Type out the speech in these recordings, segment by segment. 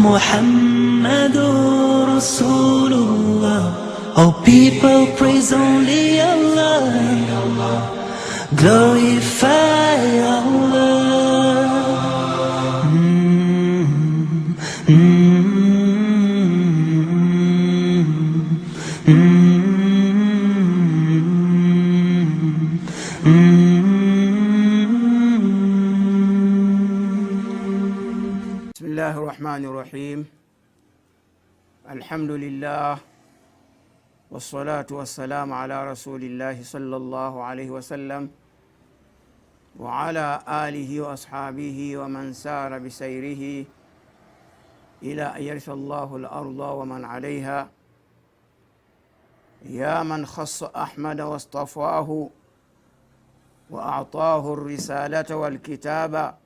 Muhammadur Rasulullah. Oh people, praise only Allah, glorify Allah. Bismillahir Rahmanir Rahim. Alhamdulillah. Wassalatu wassalamu ala rasulillahi sallallahu alayhi wa sallam wa ala alihi wa ashabihi wa man sara bisayrihi ila yaritha Allahu al-arda wa man alayha. Ya man khassa Ahmada wastafahu wa a'tahu ar-risalata wal kitaba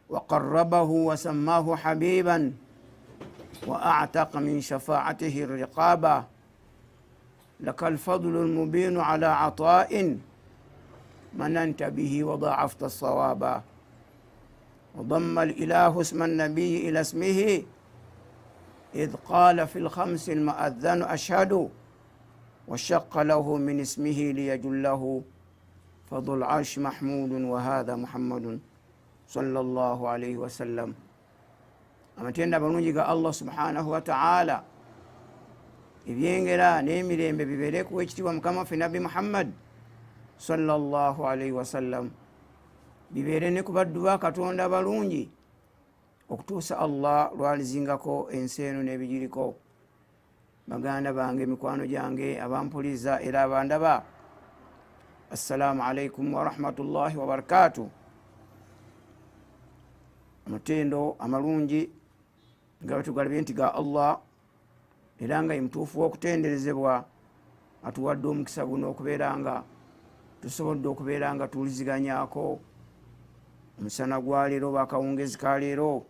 wa qarrabahu wa sammahu habiban وأعتق من شفاعته الرقابة. لك الفضل المبين على عطاء مننت به وضاعفت الصواب. وضم الإله اسم النبي إلى اسمه إذ قال في الخمس المؤذن أشهد وشق له من اسمه ليجله. فذو العرش محمود وهذا محمد صلى الله عليه وسلم. Amatenda balungi ga Allah subhanahu wa ta'ala, ebyengera n'emirembe bibere ku ekitiibwa mukama waffe Nabi Muhammad sallallahu alayhi wa sallam, bibere ne ku baddu ba Katonda balungi okutuusa Allah lwalizingako ensi eno n'ebigiriko. Baganda bange, mikwano gyange abampuliza era abandaba, assalamu alaikum wa rahmatullahi wa barakatuh. Amatendo amalungi nga tugalabye nti ga Allah era nga mtuufu w'okutenderezebwa atuwadde omukisa guno okubeera nga tusobodde okubeera nga tuliziganyako omusana gwa leero bakawungezi ka leero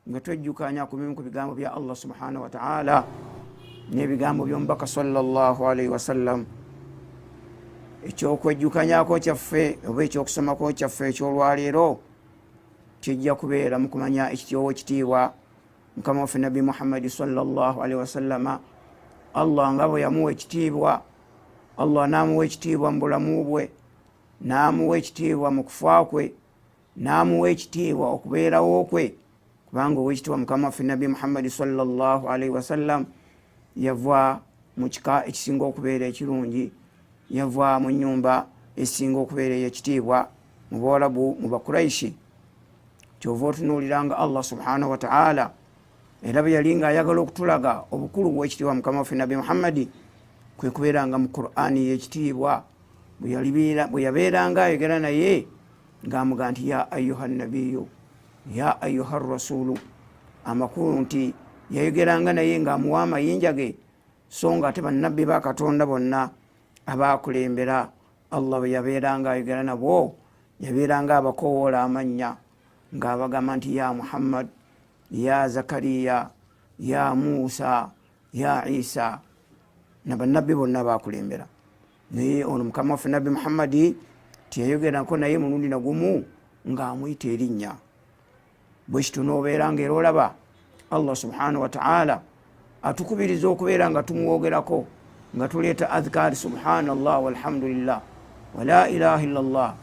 nga twejjukanya ku bimu ku bigambo bya Allah subhanahu wa ta'ala n'ebigambo by'omubaka sallallahu alayhi wa sallam. Ekyokwejjukanyako kyaffe oba ekyokusomako kyaffe ekyolwaleero kijja kubeera mu kumanya ekityowo ekitiibwa mukama waffe Nabi Muhammad sallallahu alaihi wasallama. Allah nga bwe yamuwa ekitiibwa, Allah n'amuwa ekitiibwa mu bulamu bwe, n'amuwa ekitiibwa mu kufa kwe, n'amuwa ekitiibwa okubeerawo kwe, kubanga ow'ekitiibwa mukama waffe Nabi Muhammad sallallahu alaihi wasallam yava mu kika ekisinga okubeera ekirungi, yava mu nnyumba esinga okubeera ey'ekitiibwa mu Bwarabu, mu Bakuraishi. Kyova otunuuliranga Allah subhanahu wa ta'ala era bwe yali ng'ayagala okutulaga obukulu bw'ekitiibwa mukama waffe Nabi Muhammad kwe kubeeranga mu Qur'ani y'ekitiibwa. Bwe yabeeranga ayogera naye ng'amuga nti ya ayuha nabiyu, ya ayuha rasulu, amakulu nti yayogeranga naye ng'amuwa amayinja ge, so nga ate bannabbi ba Katonda bonna abaakulembera Allah bwe yabeeranga ayogera nabo yabeeranga abakoowoola amannya ng'abagamba nti ya Muhammad, ya Zakariya, ya Musa, ya Isa, na bannabbi bonna baakulembera. Naye ono mukama waffe Nabi Muhammad tiyayogerako naye mulundi nagumu ng'amuyita erinnya. Bwe kityo n'obeera ng'era olaba Allah subhanahu wa ta'ala atukubiriza okubeera nga tumwogerako nga tuleeta adhkaari subhanallah walhamdulillah wa la ilaha illallah.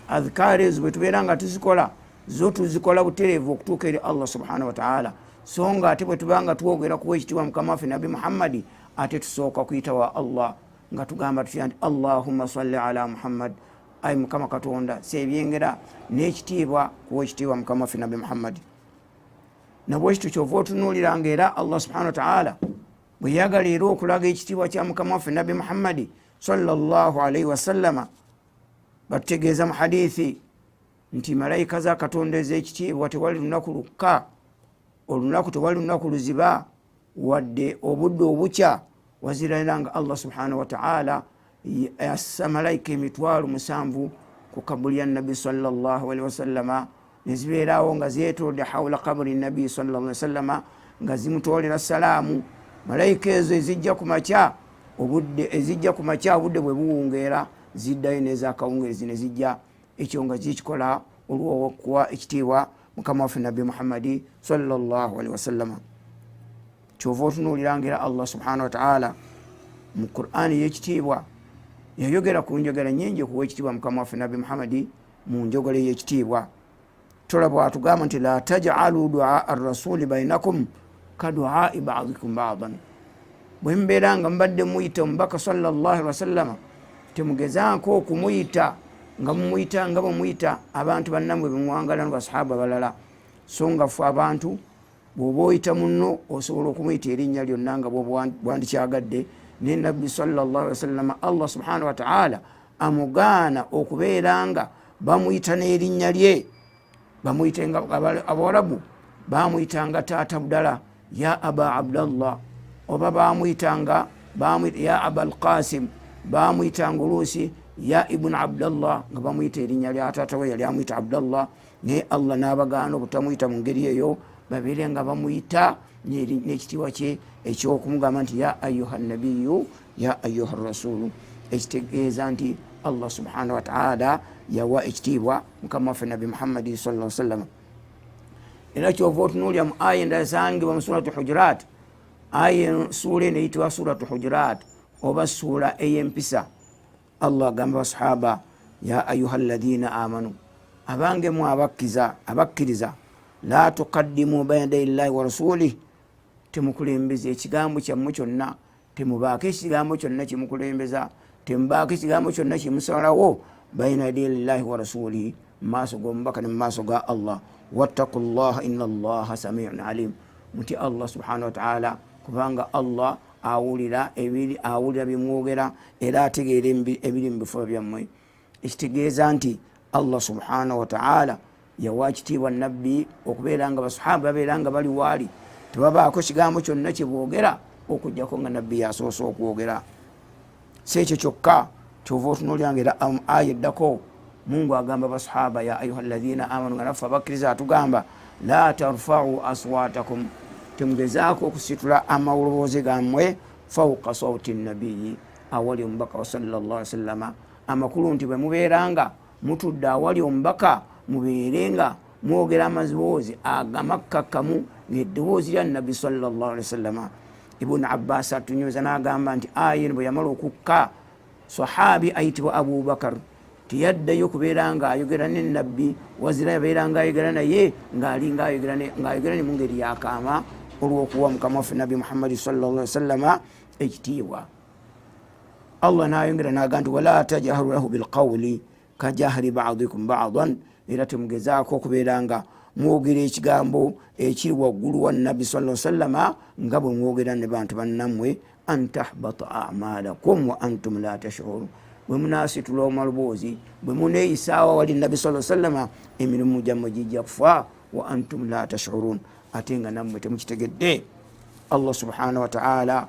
Adhkaari ezo bwe tubeera nga tuzikola zo tuzikola butereevu okutuuka eri Allah subhanahu wa ta'ala, so nga ate bwe tubanga twogera ku ekitiibwa mukama waffe Nabi Muhammad ate tusooka kuyita wa Allah nga tugamba tutya nti Allahumma salli ala Muhammad, ayi mukama Katonda seebyengera n'ekitiibwa ku ekitiibwa mukama waffe Nabi Muhammad. Nabwe kityo kyova otunuuliranga era Allah subhanahu wa ta'ala bwe yagala era okulaga ekitiibwa kya mukama waffe Nabi Muhammad sallallahu alayhi wa sallama, batutegeeza mu hadithi nti malayika za Katonda ez'ekitiibwa tewali lunaku lukka, olunaku tewali lunaku luziba wadde obudde obukya, wazira nga Allah subhanahu wa ta'ala yassa malayika emitwalo 7 ku kabuli ya Nabi sallallahu alaihi wasallama, nezibeerawo nga zeetoolodde hawla kabuli Nabi sallallahu alaihi wasallama nga zimutolera salaamu. Malayika ezo ezijja ku makya obudde bwe buwungeera ziddayo n'ezakawungeezi ne zijja, ekyo nga zikikola olw'okuwa ekitiibwa mukama waffe nabbi muhammadi sallallahu alaihi wasallam. Kyova otunuulirangira Allah subhanahu wa ta'ala mu Qur'ani y'ekitiibwa yayogera ku njogera nyingi okuwa ekitiibwa mukama waffe nabbi muhammadi mu njogera y'ekitiibwa. Tulaba atugamba nti la taj'alu du'a ar-rasuli bainakum ka du'a'i ba'dikum ba'dan. Bwe mbeera nga mbadde muyita omubaka sallallahu alaihi wasallam temugezaako okumuyita nga bwe muyita abantu bannamwe bemwangala n'abasahaba balala. So nga ffe abantu bw'oba oyita munno osobola okumuyita erinnya lyonna nga bwandikyagadde. Ne nabbi sallallahu alaihi wasallam Allah subhanahu wa ta'ala amugaana okubeera nga bamuyita n'erinnya lye. Bamuyitenga Abawarabu bamuyitanga taata Abdallah ya aba Abdallah, oba bamuyitanga ya aba al-Qasim, bamuyitanga oluusi ya ibn Abdallah nga bamuyita erinnya lya taata we yali amuyita Abdallah. Naye Allah n'abagaana obutamuyita mu ngeri eyo, babeere nga bamuyita n'ekitiibwa kye ekyokumugamba nti ya ayuha nabiyu ya ayuha rasulu. Ekitegeeza nti Allah subhanahu wa ta'ala yawa ekitiibwa mukama waffe nabbi muhammadi sallallahu alaihi wasallam. Era kyova otunuulira mu aya endala zangibwa mu suratu Hujurat. Aya suura eno eyitibwa suratu Hujurat oba suura ey'empisa. Allah agamba basahaba ya ayuha alladhina amanu, abange mu abakkiriza, la tuqaddimu bayna yaday llahi wa rasulih, temukulembeza ekigambo kyammwe kyonna, temubaako ekigambo kyonna kimukulembeza, temubaako ekigambo kyonna kimusalawo bayna yaday llahi wa rasulih, maaso g'omubaka ne maaso ga Allah. wattaqullaha inna allaha samiun alim. Muti Allah subhanahu wa ta'ala kubanga Allah awulira bimwogera era ategeera ebiri mu bifo byammwe. Ekitegeeza nti Allah subhanahu wa ta'ala yawa ekitiibwa nabbi okubeera nga basahaba babeera nga bali waali, tebabaako kigambo kyonna kyeboogera okujjako nga nabbi yasoose okwogera. Si ekyo kyokka, kyova otunuulira nga aya eddako Mungu agamba basahaba ya ayuha alladhina amanu, nga naffe abakkiriza atugamba la tarfa'u aswatakum, temugezaako okusitula amawoloboozi gammwe fawqa sawti nabiyyi, awali omubaka wa sallallahu alaihi wasallam. Amakulu nti bwe mubeeranga mutudde awali omubaka mubeerenga mwogera amaziboozi agamakkakkamu ng'eddoboozi lya nabbi sallallahu alaihi wasallam. Ibn Abbas atunyoza n'agamba nti aya eno bwe yamala okukka, sahabi ayitibwa Abubakar tiyaddayo kubeera nga ayogera ne nabbi, wazira yabeera nga ayogera naye ng'alinga ayogera ne mu ngeri yakaama olw'okuwa mukama waffe nabbi muhammadi sallallahu alaihi wasallam ekitiibwa. Allah n'ayongera n'agamba nti wala tajharu lahu bilqawli kajahri ba'dikum ba'dan, era temugezaako okubeera nga mwogera ekigambo ekiri waggulu wa nabbi sallallahu alaihi wasallam nga bwe mwogera ne bantu bannammwe, an tahbata a'malakum wa antum la tash'urun. Bwe munaasitula omaloboozi, bwe muneeyisaawa wali nabbi sallallahu alaihi wasallam, emirimu gyammwe gijja kufa wa antum la tash'urun, ate nga nammwe temukitegedde. Allah subhanahu wa ta'ala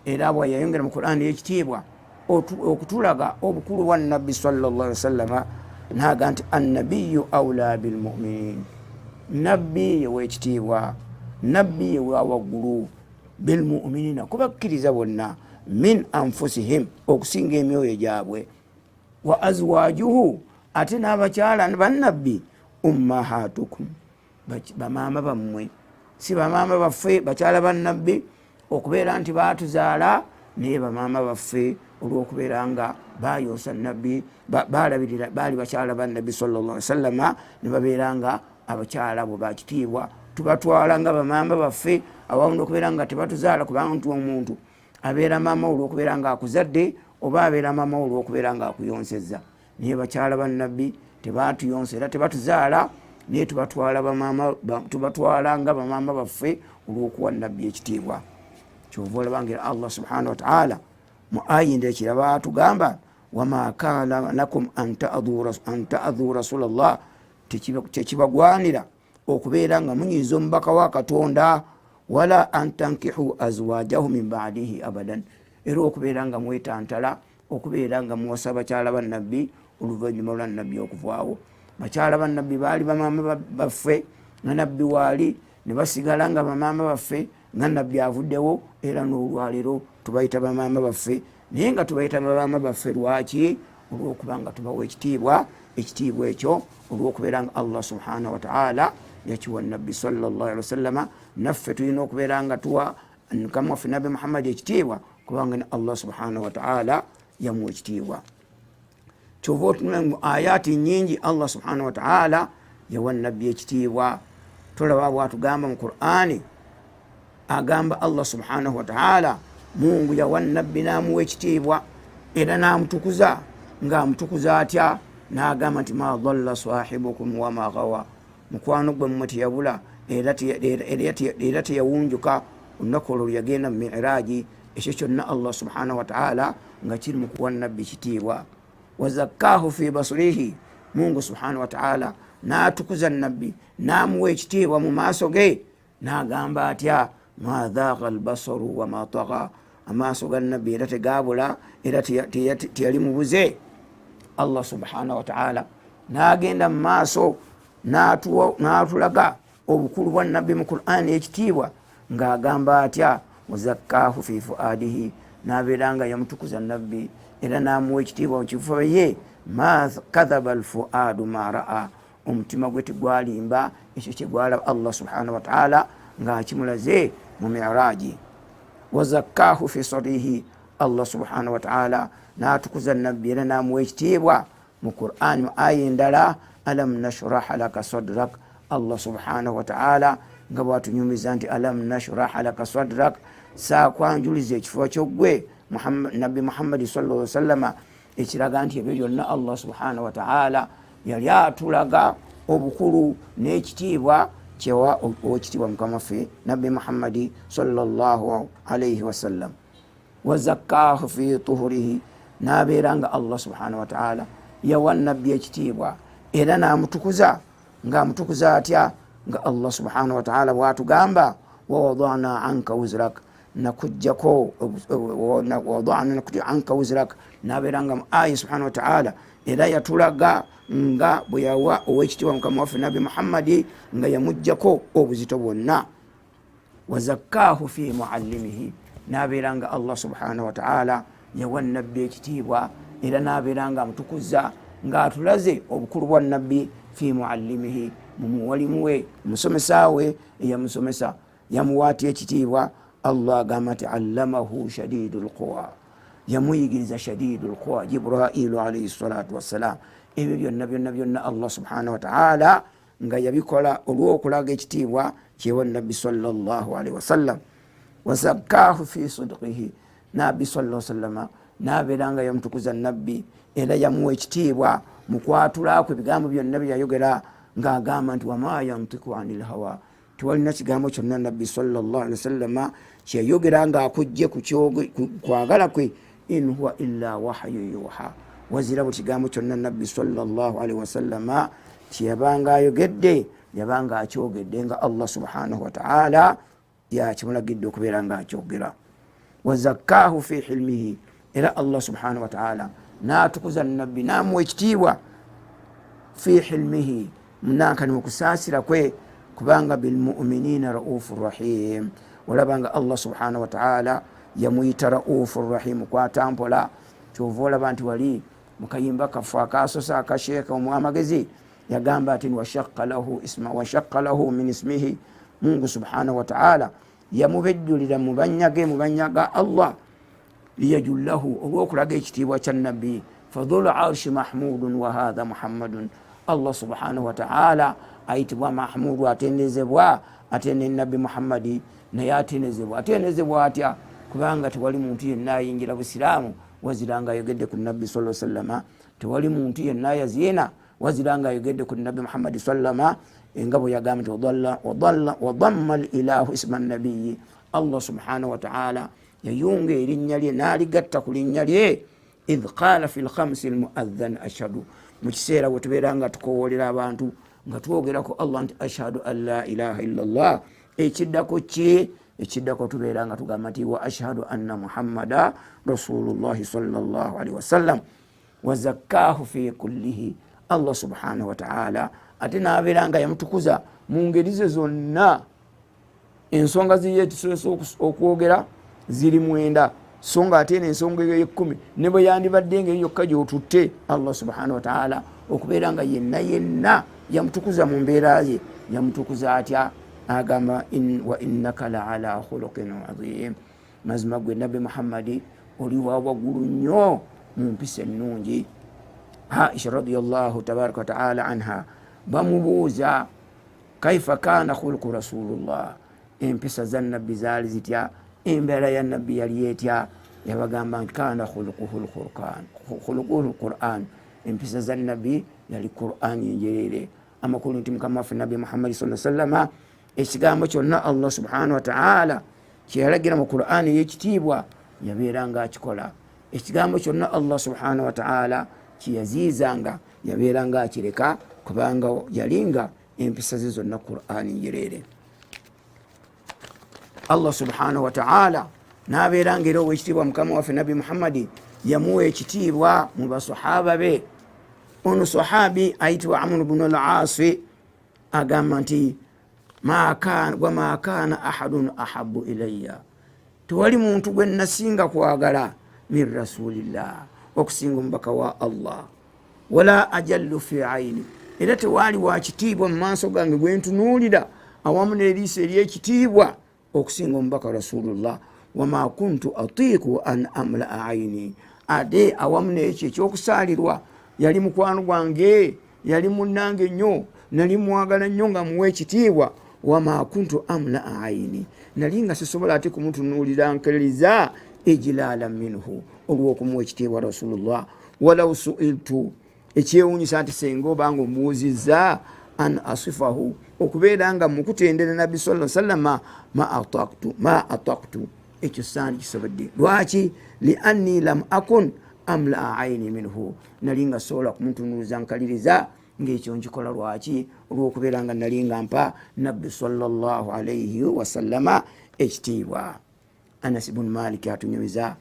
era bwe yayongera mu Qur'ani y'ekitiibwa okutulaga obukulu bwa nabbi sallallahu alaihi wasallam, n'aga nti annabiyyu awla bilmuminin, nabbi yew'ekitiibwa, nabbi yewa waggulu, bilmuminina kubakkiriza bonna, min anfusihim okusinga emyoyo gyabwe, wa azwajuhu ate n'abakyala bannabbi ummahatukum bamaama bammwe, si bamaama baffe bakyala bannabbi okubeera nti baatuzaala, naye bamaama baffe olw'okubeera nga bayonsa nabbi balabirira baali bakyala bannabbi sallallahu alaihi wasallam, ne babeera nga abakyala bwe bakitiibwa, tubatwala nga bamaama baffe awamu n'okubeera nga tebatuzaala, kubanga nti omuntu abeera maama olw'okubeera nga akuzadde oba abeera maama olw'okubeera nga akuyonsezza. Naye bakyala bannabbi tebatuyonsa era tebatuzaala, naye tubatwala nga bamaama baffe olw'okuwa nabbi ekitiibwa. Kyova olabangira Allah subhanahu wa ta'ala mu aya endala kiraba atugamba wama kana lakum an ta'dhu rasulallah, tekibagwanira okubeera nga munyiza omubaka wa Katonda, wala an tankihu azwajahu min ba'dihi abadan, era okubeera nga mwetantala okubeera nga muwasa bakyala bannabbi oluvannyuma lwa nabbi okuvaawo. Bakyala bannabbi baali bamaama baffe nga nabbi waali, ne basigala nga bamaama baffe nga nabbi avuddewo, era n'olwaleero tubayita bamaama baffe, naye nga tubayita bamaama baffe lwaki? Olw'okuba nga tubawa ekitiibwa ekyo olw'okubeera nga Allah subhanahu wa ta'ala yakiwa nabbi sallallahu alaihi wasallam. Naffe tulina okubeera nga tuwa mukama waffe nabbi Muhammad ekitiibwa kubanga ne Allah subhanahu wa ta'ala yamuwa ekitiibwa. Kyova otunula mu ayati nyingi Allah subhanahu wa ta'ala yawa nabbi ekitiibwa. Tulaba bwatugamba mu Qur'ani, agamba Allah subhanahu wa ta'ala Mungu yawa nabbi namuwa ekitiibwa era namutukuza. Ng'amutukuza atya? N'agamba nti ma dhalla sahibukum wa ma ghawa, mukwano gwe mmwe teyabula era teyawunjuka. Olunaku olwo yagenda mu mi'raji. Ekyo kyonna Allah subhanahu wa ta'ala nga kiri mu kuwa nabbi ekitiibwa. Wazakkahu fi basrihi, Mungu subhanahu wa ta'ala n'atukuza nabbi n'amuwa ekitiibwa mu maaso ge. N'agamba atya? Ma dhagha albasaru wa ma tagha, amaaso ga nabbi era tegabula era teyali mubuze. Allah subhanahu wa ta'ala n'agenda mu maaso n'atulaga obukulu bwa nabbi mu Qur'ani ekitiibwa ng'agamba atya? Wazakkahu fi fuadihi, n'abeeranga yamutukuza nabbi era n'amuwa ekitiibwa mu kifuba ye. Ma kadhaba alfuadu ma ra'a, omutima gwe tegwalimba ekyo kyegwalaba Allah subhanahu wa ta'ala ng'akimulaze mu mi'raji. Wazakkahu fi sadrihi, Allah subhanahu wa ta'ala n'atukuza nabbi era n'amuwa ekitiibwa mu Qur'ani mu aya endala. Alam nashrah laka sadrak, Allah subhanahu wa ta'ala nga bwatunyumiza nti alam nashrah laka sadrak, saakwanjuliza ekifuba ky'oggwe nabbi Muhammad sallallahu alaihi wasallam. Ekiraga nti ebyo byonna Allah subhanahu wa ta'ala yali atulaga obukulu n'ekitiibwa kyewa owekitiibwa mukama waffe nabbi Muhammad sallallahu alaihi wasallam. Wazakkahu fi tuhurihi, n'abeeranga Allah subhanahu wa ta'ala yawa nabbi ekitiibwa era n'amutukuza. Ng'amutukuza atya? Nga Allah subhanahu wa ta'ala bwatugamba wawadana anka wuzrak, nakujjako wawadana anka wuzrak. N'abeeranga mu aya subhanahu wa ta'ala era yatulaga nga bwe yawa owekitiibwa mukama waffe nabbi Muhammad nga yamujjako obuzito bwonna. Wazakkahu fi muallimihi, n'abeeranga Allah subhanahu wa ta'ala yawa nabbi ekitiibwa era n'abeeranga amutukuza ng'atulaze obukulu bwa nabbi fi muallimihi, mu muwalimu we, musomesa we eyamusomesa yamuwaati ekitiibwa. Allah agamba nti allamahu shadidul quwa, yamuyigiriza shadidul quwa Jibrailu alayhi salatu wassalam. Ebyo byonna Allah subhanahu wa ta'ala nga yabikola olw'okulaga ekitiibwa kyewa nabbi sallallahu alaihi wasallam. Wazakkahu fi sidqihi, nabbi sallallahu alaihi wasallam n'abeeranga yamutukuza nabbi era yamuwa ekitiibwa mu kwatulako ebigambo byonna bye yayogera ng'agamba nti wama yantiku anil hawa, tiwalina kigambo kyonna nabbi sallallahu alaihi wasallam kyeyayogera ng'akujje ku kwagala kwe. In huwa illa wahyu yuha, wazira buli kigambo kyonna nabbi sallallahu alaihi wasallam kyeyabanga ayogedde yabanga akyogedde nga Allah subhanahu wa ta'ala yakimulagidde okubeera nga akyogera. Wazakkahu fi hilmihi, era Allah subhanahu wa ta'ala n'atukuza nabbi n'amuwa ekitiibwa fi hilmihi, munankani mu kusaasira kwe kubanga bilmu'minina raufur rahim. Olabanga Allah subhanahu wa ta'ala yamuyita raufur rahim, kwatampola. Kyova olaba nti wali mukayimba kafu akasosa aka Sheikh omwamagezi yagamba ati washaqqa lahu min ismihi, Mungu subhanahu wa ta'ala yamubejjulira mu banyaga Allah liyajullahu, olw'okulaga ekitiibwa kya nabbi. Fadhul arshi mahmudun wa hadha muhammadun, Allah subhanahu wa ta'ala ayitibwa mahmudu, atendezebwa ate ne nabbi Muhammadi naye atendezebwa atya? Kubanga tewali muntu yenna ayingira busiraamu waziranga ayogedde ku nabbi sallallahu alaihi wasallam. Tewali muntu yenna yazina waziranga ayogedde ku nabbi Muhammad sallallahu alaihi wasallam. Nga bwe yagamba nti wadamma ilahu isma nabiyyi, Allah subhanahu wa ta'ala yayunga erinnya lye n'aligatta ku linnya lye. Idh qala fi lkhamsi almuadhan ashhadu, mu kiseera bwe tubeera nga tukowoolera abantu nga twogerako Allah nti ashhadu an la ilaha illa Allah. Ekiddako ki? Ekiddako tubeera nga tugamba nti wa ashhadu anna muhammada rasulullahi sallallahu alaihi wasallam. Wazakkahu fi kullihi, Allah subhanahu wa ta'ala ate n'abeera nga yamutukuza mu ngeri ze zonna. Ensonga ziye tusoose okwogera ziri 9, so nga ate n'ensonga ey'ekumi ne bwe yandibadde ngeri yokka gy'otutte Allah subhanahu wa ta'ala okubeera nga yenna yamutukuza mu mbeera ye yamutukuza atya agamba wa innaka la ala khuluqin adhim mazima gwe nabbi muhammadi oli wa waggulu nnyo mu mpisa ennungi. Aisha radiyallahu tabaraka wataala anha bamubuuza kaifa kana khuluqu rasulullah, empisa za nabbi zaali zitya, embeera ya nabbi yali etya? Yabagamba nti kana khuluquhu lquran, empisa za nabbi yali Qur'an enjerere. Amakulu nti mukama waffe nabbi muhammadi sallallahu alaihi wasallam ekigambo kyonna Allah subhanahu wa ta'ala kyeyalagira mu Qur'an ey'ekitiibwa yabeeranga akikola. Ekigambo kyonna Allah subhanahu wa ta'ala kiyaziizanga yabeeranga akireka, kubanga yalinga empisa ze zonna Qur'an enjerere. Allah subhanahu wa ta'ala n'abeeranga era ow'ekitiibwa mukama waffe nabbi muhammadi yamuwa ekitiibwa mu basahaba be. Ono sahabi ayitibwa Amr ibn al-Aasi agamba nti wama kana ahadun ahabu ilayya, tewali muntu gwe nasinga kwagala min rasulillah, okusinga omubaka wa Allah, wala ajallu fi aini, era tewali wakitiibwa mu maaso gange gwe ntunuulira awamu n'eriiso ery'ekitiibwa okusinga omubaka rasulullah. Wama kuntu atiku an amla aini, ate awamu n'ekyo ekyokusaalirwa yali mukwano gwange, yali munnange nnyo, nali mwagala nnyo nga muwa ekitiibwa. Wama kuntu amla aini, nali nga sisobola ate kumutunuulira nkeleriza ejilala minhu, olw'okumuwa ekitiibwa rasulullah. Walau suiltu, ekyewuunyisa nti senga obanga omubuuzizza an asifahu, okubeera nga mukutendera nabbi sallallahu alaihi wasallam ma ataktu, ekyo saani kisobodde. Lwaki? Lianni lam akun amla aini minhu, nali nga sobola kumutunuuliza nkaliriza ng'ekyo nkikola. Lwaki? Olw'okubeera nga nali nga mpa nabbi sallallahu alaihi wasallama ekitiibwa. Anas ibn Malik atunyumiza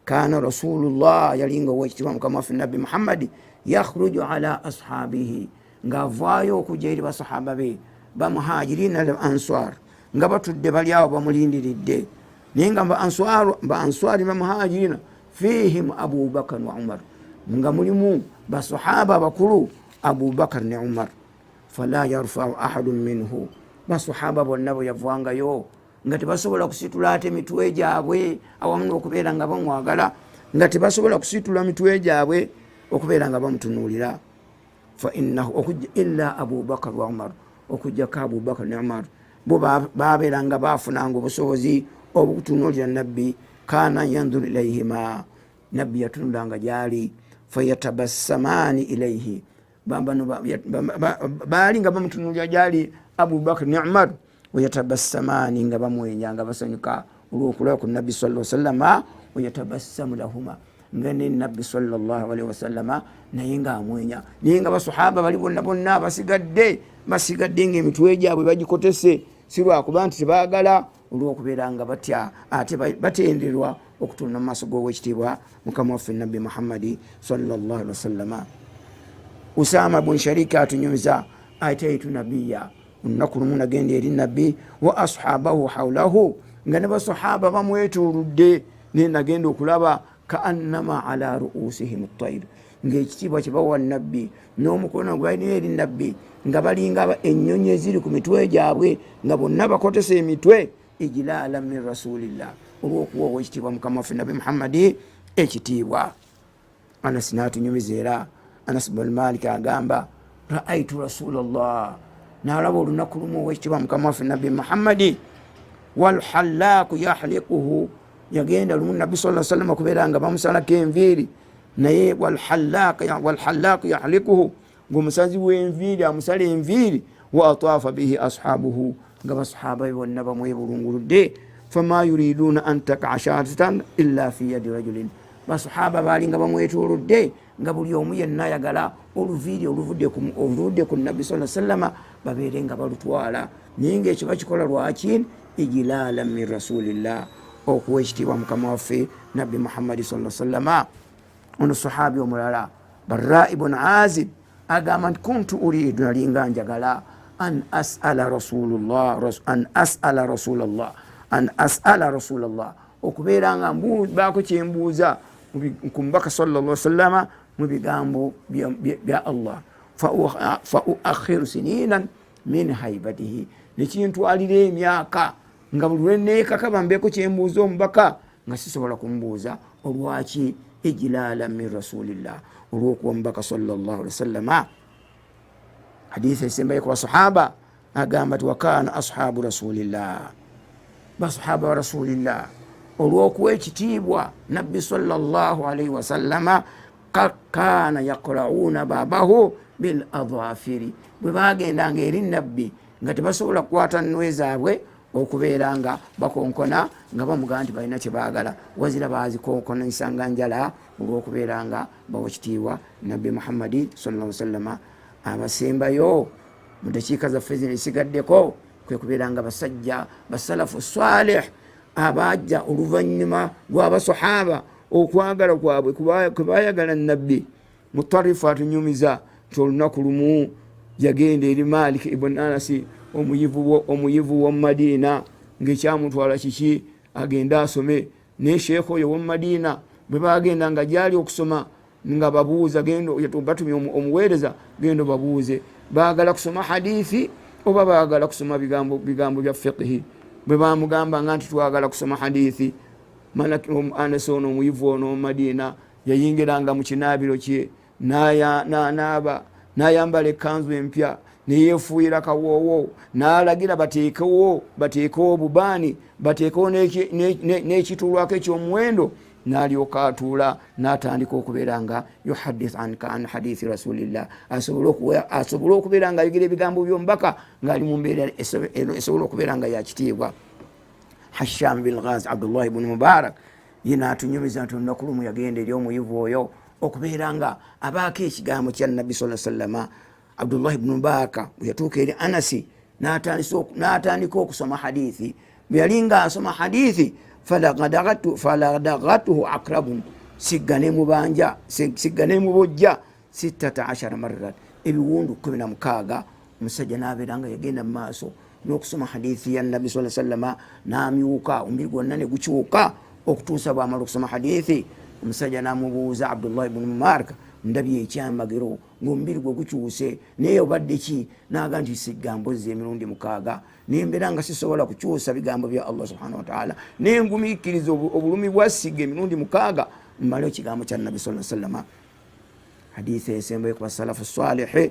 kana rasulullah, yali nga ow'ekitiibwa mukama waffe nabbi muhammadi yakhruju ala ashabihi, ng'avaayo okujja eri basahaba be bamuhajirina al answar, nga batudde bali awo bamulindiridde. Naye nga answari bamuhajirina fihim Abubakar wa Umar, nga mulimu basahaba bakulu Abubakar ne Umar. Fala yarfau ahadun minhu, basahaba bonna bwe yavaangayo nga tebasobola kusitula ate mitwe gyabwe, awamu n'okubeera nga bamwagala, nga tebasobola kusitula mitwe gyabwe okubeera nga bamutunuulira. Fa innahu okujja illa Abubakar wa Umar, okujjako Abubakar ne Umar, bo babeeranga baafunanga obusobozi obukutunuulira nabbi. Kana yanzuru ilayhima, nabbi yatunulanga gyali. Fayatabassamani ilayhi, baali nga bamutunuulira gyali Abubakar ne Umar. Wayatabassamani, nga bamwenya nga basanyuka olw'okulaba ku nabbi sallallahu alaihi wasallama. Wayatabassamu lahuma, nga ne nabbi sallallahu alaihi wasallama naye nga amwenya. Naye nga basahaba bali bonna basigadde ng'emitwe gyabwe bagikotese, si lwakuba nti tebaagala, olw'okubeera nga batya ate batenderwa okutunda mu maaso g'owekitiibwa mukama waffe nabbi muhammadi sallallahu alaihi wasallama. Usama bun Sharika atunyumiza ataitu nabiya, olunaku lumu nagenda eri nabbi wa ashabahu hawlahu, nga ne basahaba bamwetuludde, ne nagenda okulaba kaannama ala ruusihim at-tayr, ng'ekitiibwa kye bawa nabbi n'omukono gwalina eri nabbi nga balinga ennyonyi eziri ku mitwe gyabwe, nga bonna bakotesa emitwe. Ijilala min rasulillah, olw'okuwa owekitiibwa mukama waffe nabbi muhammadi ekitiibwa. Anas n'atunyumiza era, Anas ibn Malik agamba raaitu rasulallah, n'alaba olunaku lumu owekitiibwa mukama waffe nabbi muhammadi walhallaaku yahlikuhu, yagenda lumu nabbi sallallahu alaihi wasallam kubeera nga bamusalako enviiri, naye walhallaaku yahlikuhu, ng'omusazi w'enviiri amusala enviiri. Wa ataafa bihi ashabuhu, nga basahaba be bonna bamwebulunguludde. Fama yuriduna an takaa shahadatan illa fi yadi rajulin, basahaba baali nga bamwetuludde, nga buli omu yenna ayagala oluviiri oluvudde ku nabbi sallallahu alaihi wasallam babeere nga balutwala. Naye ng'ekyo bakikola lwaki? Ijilala min rasulillah, okuwa ekitiibwa mukama waffe nabbi muhammadi sallallahu alaihi wasallam. Ono sahabi omulala Barra ibn Azib agamba nti kuntu uridu, nalinga njagala an as'ala rasulallah, okubeera nga baako kyembuuza ku mubaka sallallahu alaihi wasallam mu bigambo bya Allah. fauakhiru sininan min haibatihi, nekintwalira emyaka nga buli lwenekaka bambeeko kyembuuza omubaka nga sisobola kumbuuza olwaki ijlala min rasulillah, olwokuwa omubaka sallallahu alaihi wasallama. Hadithi esembayo ku basahaba agamba ti wakana ashabu rasulillah, basahaba wa rasulillah olwokuwa ekitiibwa nabbi sallallahu alaihi wasallama kana yaqrauna babahu bil adhafiri, bwe bagendanga eri nabbi nga tebasobola kukwata nnwe zaabwe okubeera nga bakonkona nga bamugamba nti balina kyebaagala, wazira bazikonkona nsanga njala olwokubeera nga bawa kitiibwa nabbi muhammadi sallallahu alaihi wasallama. Abasembayo mu dakiika zaffe zino esigaddeko kwe kubeera nga basajja basalafu salih abajja oluvannyuma lw'abasahaba okwagala kwabwe kwebayagala nabbi. Mutarifu atunyumiza nti olunaku lumu yagenda eri Malik ibn Anas omuyivu wa Madina ng'ekyamutwala kiki agenda asome, ne Sheikh oyo wa Madina bwe bagenda nga gyali okusoma nga babuuza batumye omuweereza gendo babuuze baagala kusoma hadithi oba baagala kusoma bigambo bya fiqhi. Bwe bamugamba nga nti twagala kusoma hadithi, Malik Anas ono omuyivu ono Madina yayingiranga mu kinaabiro kye n'ayambala ekkanzu empya neyefuuyira kawoowo, n'alagira bateekewo bubaani, bateekewo n'ekitulwako ekyomuwendo, n'alyoka atuula n'atandika okubeera nga yuhadith an hadithi rasulillah, asobole okubeera nga ayogera ebigambo by'omubaka ng'ali mu mbeera esobola okubeera nga yakitiibwa. Hasham bin Ghazi Abdallah ibn Mubarak yena atunyumiza nti olunaku lumu yagenda eri omuyivu oyo okubeera nga abaako ekigambo kya nabbi sallallahu alaihi wasallama. Abdallah ibn Mubaka bwe yatuuka eri Anasi n'atandika okusoma hadithi. Bwe yali nga asoma hadithi falagatuhu akrabun, sigga ne mubojja 16 marrat, ebiwundu 16. Omusajja n'abeera nga yagenda mu maaso n'okusoma hadithi ya nabbi sallallahu alaihi wasallama, n'amyuka omubiri gwonna ne gukyuka okutuusa bw'amala okusoma hadithi. Omusajja n'amubuuza Abdullah ibn Mubarak, ndabye ekyamagero ng'omubiri gwe gukyuse naye obadde ki? N'aga nti sigambo ze emirundi 6 nembeera nga sisobola kukyusa bigambo bya Allah subhanahu wa ta'ala, nengumiikiriza obulumi bwa siga emirundi 6 mmale ekigambo kya nabbi sallallahu alaihi wasallama. Hadithi esembayo ku basalafu salih,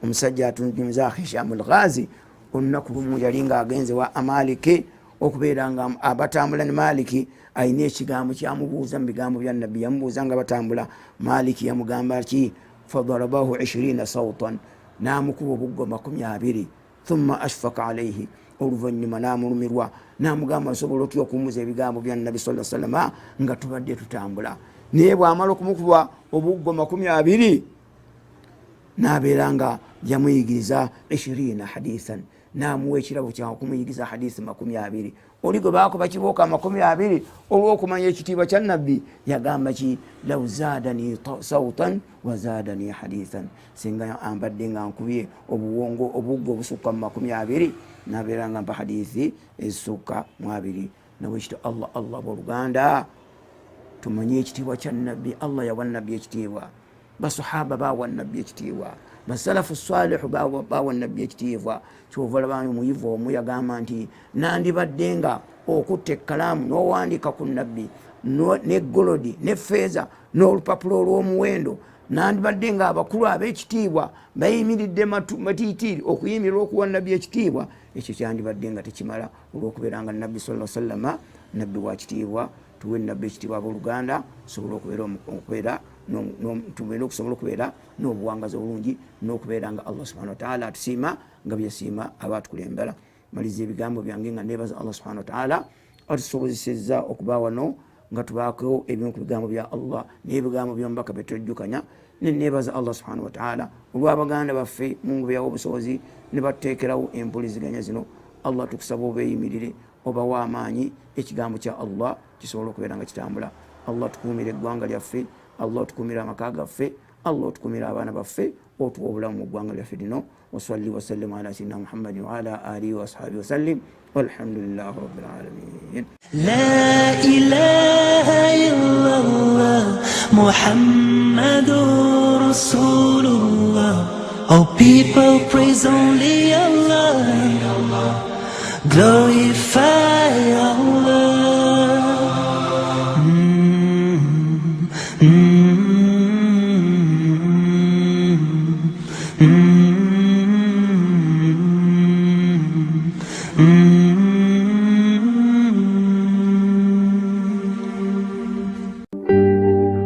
omusajja atundumiza Hisham al-Ghazi olunaku lumu yali nga agenze wa Amaliki okubeera nga abatambula ne Maliki ayina ekigambo kyamubuuza mu bigambo bya nabbi. Yamubuuza nga batambula, Maliki yamugamba ki? Fadarabahu 20 sautan, n'amukuba obuggoma 20. Thumma ashfaka alaihi, oluvannyuma n'amulumirwa n'amugamba nsobola otya okumuuza ebigambo bya nabbi sallallahu alaihi wasallama nga tubadde tutambula. Naye bw'amala okumukuba obuggoma 20 n'abeera nga yamuyigiriza 20 hadithan, n'amuwa ekirabo kyakumuyigiriza hadithi 20. Oli gwe baakuba kibooka 20 olw'okumanya ekitiibwa kya nabbi yagamba ki? Law zaadani sautan wa zaadani hadithan, singa ambadde nga nkubye obuggo obusukka mu 20 n'abeera nga mpa hadithi ezisukka mu 2. Nawekito Allah b'oluganda tumanye ekitiibwa kya nabbi. Allah yawa nabbi ekitiibwa, basahaba bawa nabbi ekitiibwa, basalafu salihu bawa nabbi ekitiibwa. Kyova olaba omuyivu omu yagamba nti nandibadde nga okutta ekkalaamu n'owandiika ku nabbi n'eggolodi n'effeeza n'olupapula olw'omuwendo, nandibadde nga abakulu ab'ekitiibwa bayimiridde matiitiri okuyimirira okuwa nabbi ekitiibwa, ekyo kyandibadde nga tekimala olw'okubeera nga nabbi sallallahu alaihi wasallama nabbi wa kitiibwa. Tuwe nabbi ekitiibwa abooluganda tusobole okubeera n'obuwangazi obulungi n'okubeera nga Allah subhanahu wa ta'ala atusiima nga byesiima abaatukulembera. Maliza ebigambo byange nga nebaza Allah subhanahu wa ta'ala atusobozesezza okuba wano nga tubaako ebimu ku bigambo bya Allah n'ebigambo by'omubaka betujjukanya. Nebaza Allah subhanahu wa ta'ala olw'abaganda baffe mu ngubu yawo obusobozi ne batuteekerawo empuliziganya zino. Allah tukusaba obeeyimirire obawa amaanyi ekigambo kya Allah kisobola okubeera nga kitambula. Allah tukuumire eggwanga lyaffe, Allah tukuumire amaka gaffe, Allah tukuumire abaana baffe, otuwa obulamu mu ggwanga lyaffe lino. Wasalli wasallim ala sayyidina Muhammadin wa ala alihi wa ashabihi wasallim, walhamdulillahi rabbil alamin. La ilaha illallah Muhammadur Rasulullah All people praise only Allah, glorify Allah. Mm-hmm. Mm-hmm.